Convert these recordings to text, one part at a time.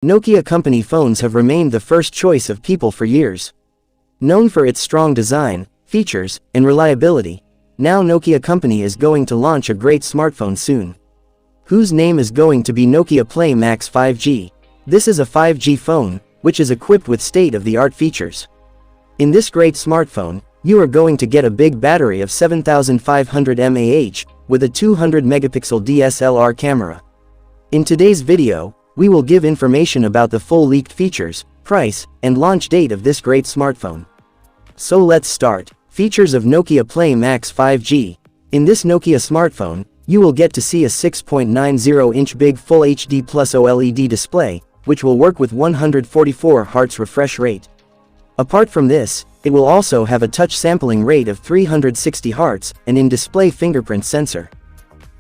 Nokia company phones have remained the first choice of people for years. Known for its strong design, features, and reliability, now Nokia company is going to launch a great smartphone soon. Whose name is going to be Nokia Play Max 5G. This is a 5G phone, which is equipped with state-of-the-art features. In this great smartphone, you are going to get a big battery of 7500 mAh, with a 200 megapixel DSLR camera. In today's video, we will give information about the full leaked features, price, and launch date of this great smartphone. So let's start. Features of Nokia Play Max 5G. In this Nokia smartphone, you will get to see a 6.90-inch big Full HD Plus OLED display, which will work with 144 Hz refresh rate. Apart from this, it will also have a touch sampling rate of 360 Hz and in-display fingerprint sensor.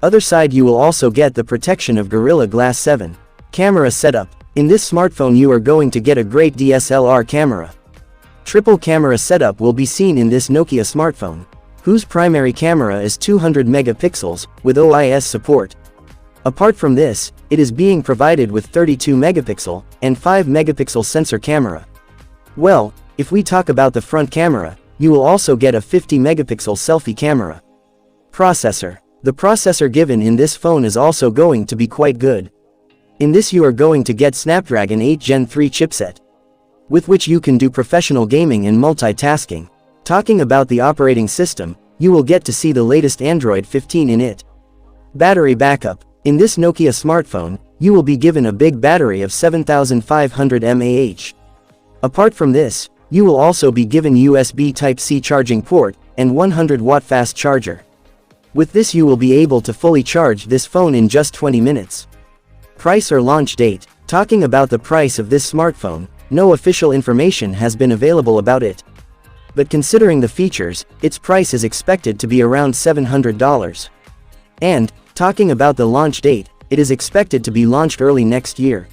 Other side, you will also get the protection of Gorilla Glass 7. Camera setup. In this smartphone you are going to get a great DSLR camera. Triple camera setup will be seen in this Nokia smartphone, whose primary camera is 200 megapixels, with OIS support. Apart from this, it is being provided with 32 megapixel and 5 megapixel sensor camera. Well, if we talk about the front camera, you will also get a 50 megapixel selfie camera. Processor. The processor given in this phone is also going to be quite good. In this you are going to get Snapdragon 8 Gen 3 chipset, with which you can do professional gaming and multitasking. Talking about the operating system, you will get to see the latest Android 15 in it. Battery backup. In this Nokia smartphone, you will be given a big battery of 7500 mAh. Apart from this, you will also be given USB Type-C charging port and 100-watt fast charger. With this you will be able to fully charge this phone in just 20 minutes. Price or launch date. Talking about the price of this smartphone, no official information has been available about it. But considering the features, its price is expected to be around $700. And, talking about the launch date, it is expected to be launched early next year.